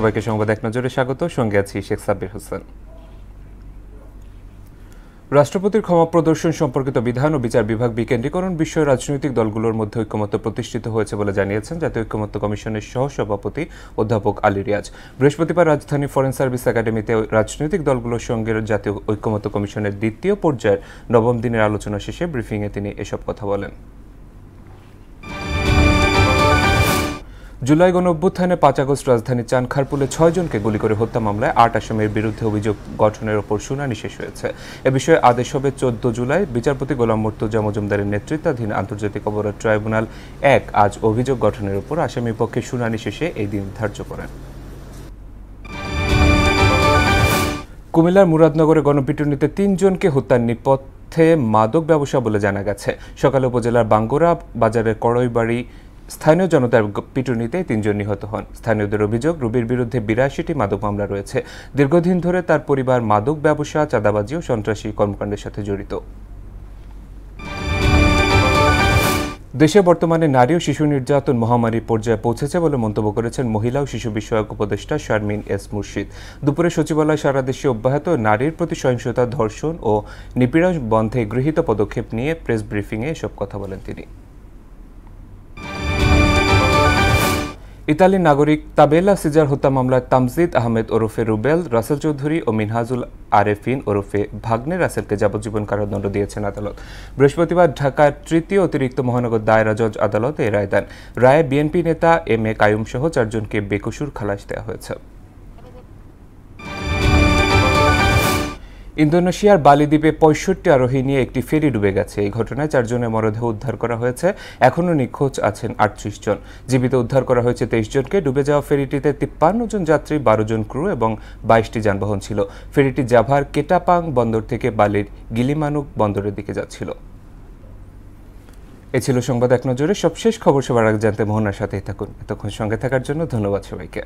সবাইকে সংবাদ এক নজরে স্বাগত। সঙ্গে আছি শেখ সাব্বির হোসেন। রাষ্ট্রপতির ক্ষমা প্রদর্শন সম্পর্কিত বিধান ও বিচার বিভাগ বিকেন্দ্রীকরণ বিষয়ে রাজনৈতিক দলগুলোর মধ্যে ঐকমত্য প্রতিষ্ঠিত হয়েছে বলে জানিয়েছেন জাতীয় ঐকমত্য কমিশনের সহসভাপতি অধ্যাপক আলী রিয়াজ। বৃহস্পতিবার রাজধানী ফরেন সার্ভিস একাডেমিতে রাজনৈতিক দলগুলোর সঙ্গে জাতীয় ঐকমত্য কমিশনের দ্বিতীয় পর্যায়ের নবম দিনের আলোচনা শেষে ব্রিফিংয়ে তিনি এসব কথা বলেন। জুলাই গণঅভ্যুত্থানে 5 আগস্ট রাজধানী চানখারপুলে 6 জনকে গুলি করে হত্যা মামলায় 8 আসামির বিরুদ্ধে অভিযোগ গঠনের ওপর শুনানি শেষ হয়েছে। এ বিষয়ে আদেশ হবে 14 জুলাই। বিচারপতি গোলাম মুর্তজা মজুমদারের নেতৃত্বাধীন আন্তর্জাতিক অপরাধ ট্রাইব্যুনাল 1 আজ অভিযোগ গঠনের ওপর আসামি পক্ষে শুনানি শেষে এই দিন ধার্য করেন। কুমিল্লার মুরাদনগরে গণপিটুনিতে 3 জনকে হত্যার নেপথ্যে মাদক ব্যবসা বলে জানা গেছে। সকালে উপজেলার বাঙ্গুরা বাজারের কড়ইবাড়ি স্থানীয় জনতার পিটুনিতে 3 জন নিহত হন। স্থানীয়দের অভিযোগ, রুবির বিরুদ্ধে 82টি মাদক মামলা রয়েছে। দীর্ঘদিন ধরে তার পরিবার মাদক ব্যবসা, চাঁদাবাজি ও সন্ত্রাসী কর্মকাণ্ডের সাথে জড়িত। দেশে বর্তমানে নারী ও শিশু নির্যাতন মহামারী পর্যায়ে পৌঁছেছে বলে মন্তব্য করেছেন মহিলা ও শিশু বিষয়ক উপদেষ্টা শারমিন এস মুর্শিদ। দুপুরে সচিবালয় সারা দেশে অব্যাহত নারীর প্রতি সহিংসতা, ধর্ষণ ও নিপীড়ন বন্ধে গৃহীত পদক্ষেপ নিয়ে প্রেস ব্রিফিংয়ে এসব কথা বলেন তিনি। ইতালির নাগরিক তাবেলা সিজার হত্যা মামলায় তামজিদ আহমেদ ওরফে রুবেল, রাসেল চৌধুরী ও মিনহাজুল আরেফিন ওরফে ভাগ্নে রাসেলকে যাবজ্জীবন কারাদণ্ড দিয়েছেন আদালত। বৃহস্পতিবার ঢাকার তৃতীয় অতিরিক্ত মহানগর দায়রা জজ আদালত এই রায় দেন। রায়ে বিএনপি নেতা এম এ কাইয়ুম সহ 4 জনকে বেকসুর খালাস দেওয়া হয়েছে। ইন্দোনেশিয়ার বালি দ্বীপে 65 আরোহী নিয়ে একটি ফেরি ডুবে গেছে। এই ঘটনায় 4 জনের মরদেহ উদ্ধার করা হয়েছে। এখনও নিখোঁজ আছেন 38 জন। জীবিত উদ্ধার করা হয়েছে 23 জনকে। ডুবে যাওয়া ফেরিটিতে 53 জন যাত্রী, 12 জন ক্রু এবং 22টি যানবাহন ছিল। ফেরিটি জাভার কেটাপাং বন্দর থেকে বালির গিলিমানুক বন্দরের দিকে যাচ্ছিল। এ ছিল সংবাদ এক নজরে। সবশেষ খবর সবার আগে জানতে মোহনার সাথেই থাকুন। এতক্ষণ সঙ্গে থাকার জন্য ধন্যবাদ সবাইকে।